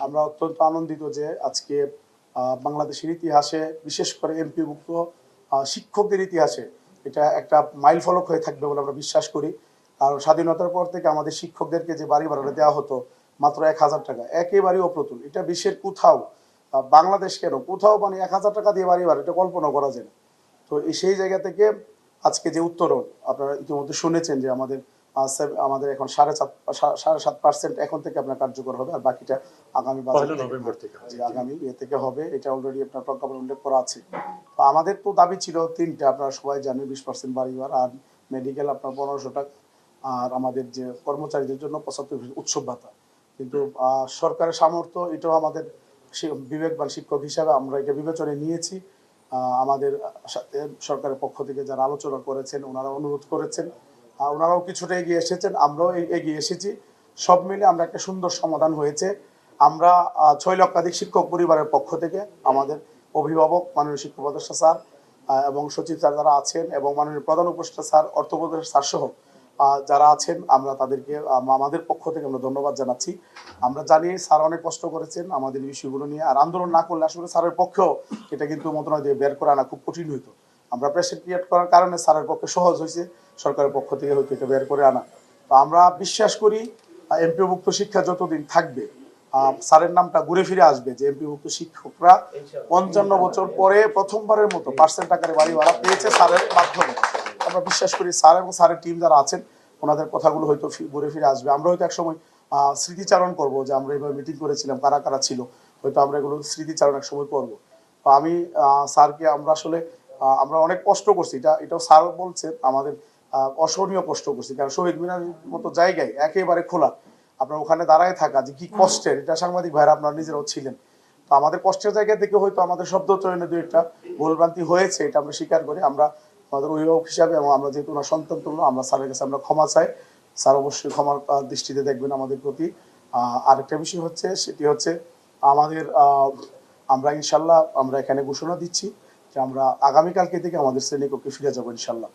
আমরা অত্যন্ত আনন্দিত যে আজকে বাংলাদেশের ইতিহাসে বিশেষ করে এমপিভুক্ত শিক্ষকদের ইতিহাসে এটা একটা মাইল ফলক হয়ে থাকবে বলে আমরা বিশ্বাস করি। আর স্বাধীনতার পর থেকে আমাদের শিক্ষকদেরকে যে বাড়ি ভাড়াটা দেওয়া হতো মাত্র 1,000 টাকা, একেবারেই অপ্রতুল। এটা বিশ্বের কোথাও, বাংলাদেশ কেন কোথাও মানে 1,000 টাকা দিয়ে বাড়ি ভাড়া এটা কল্পনা করা যায় না। তো সেই জায়গা থেকে আজকে যে উত্তরণ আপনারা ইতিমধ্যে শুনেছেন যে আমাদের এখন 7.5% এখন থেকে আপনার কার্যকর হবে, আর বাকিটা আগামী নভেম্বর থেকে আগামী থেকে হবে। এটা অলরেডি আপনার প্রজ্ঞাপন উল্লেখ করা আছে। তো আমাদের তো দাবি ছিল 3টা, আপনারা সবাই জানেন, 20% বাড়ি ভাড়া, আর মেডিকেল আপনার 1500 টাকা, আর আমাদের যে কর্মচারীদের জন্য 75% উৎসব ভাতা। কিন্তু সরকারের সামর্থ্য এটাও আমাদের বিবেকবান শিক্ষক হিসাবে আমরা এটা বিবেচনায় নিয়েছি। আমাদের সাথে সরকারের পক্ষ থেকে যারা আলোচনা করেছেন, ওনারা অনুরোধ করেছেন, ওনারাও কিছুটা এগিয়ে এসেছেন, আমরাও এগিয়ে এসেছি। সব মিলে আমরা একটা সুন্দর সমাধান হয়েছে। আমরা 6 লক্ষাধিক শিক্ষক পরিবারের পক্ষ থেকে আমাদের অভিভাবক মাননীয় শিক্ষা উপদেষ্টা স্যার এবং সচিব স্যার যারা আছেন এবং মাননীয় প্রধান উপদেষ্টা স্যার, অর্থ উপদেষ্টা স্যার সহ যারা আছেন, আমরা তাদেরকে আমাদের পক্ষ থেকে আমরা ধন্যবাদ জানাচ্ছি। আমরা জানি স্যার অনেক কষ্ট করেছেন আমাদের বিষয়গুলো নিয়ে, আর আন্দোলন না করলে আসলে স্যারের পক্ষেও এটা কিন্তু মন্ত্রণালয় দিয়ে বের করে আনা খুব কঠিন হইতো। আমরা প্রেশার ক্রিয়েট করার কারণে স্যারের পক্ষে সহজ হয়েছে সরকারের পক্ষ থেকে হয়তো এটা বের করে আনা। তো আমরা বিশ্বাস করি এমপিওভুক্ত শিক্ষা যতদিন থাকবে স্যারের নামটা ঘুরে ফিরে আসবে, যে এমপিভুক্ত শিক্ষকরা 55 বছর পরে প্রথমবারের মতো পার্সেন্ট আকারে বাড়ি ভাড়া পেয়েছে স্যারের মাধ্যমে। আমরা বিশ্বাস করি স্যার এবং স্যারের টিম যারা আছেন ওনাদের কথাগুলো হয়তো ঘুরে ফিরে আসবে। আমরা হয়তো একসময় স্মৃতিচারণ করব যে আমরা এইভাবে মিটিং করেছিলাম, কারা কারা ছিল, হয়তো আমরা এগুলো স্মৃতিচারণ এক সময় করবো। তো আমি স্যারকে আমরা অনেক কষ্ট করছি, এটাও স্যার বলছেন, আমাদের অসহনীয় কষ্ট করছি, কারণ শহীদ মিনারের মতো জায়গায় একেবারে খোলা, আপনার ওখানে দাঁড়ায় থাকা যে কি কষ্টের, এটা সাংবাদিক ভাইরা আপনারা নিজেরাও ছিলেন। তো আমাদের কষ্টের জায়গা থেকে হয়তো আমাদের শব্দ চয়নে দু একটা ভুলভ্রান্তি হয়েছে, এটা আমরা স্বীকার করি। আমরা আমাদের অভিভাবক হিসাবে এবং আমরা যেহেতু ওনার সন্তান তুল্য, আমরা স্যারের কাছে আমরা ক্ষমা চাই। স্যার অবশ্যই ক্ষমার দৃষ্টিতে দেখবেন আমাদের প্রতি। আরেকটা বিষয় হচ্ছে, সেটি হচ্ছে আমাদের আমরা ইনশাল্লাহ আমরা এখানে ঘোষণা দিচ্ছি যে আমরা আগামীকালকে থেকে আমাদের শ্রেণীকক্ষে ফিরে যাবো ইনশাল্লাহ।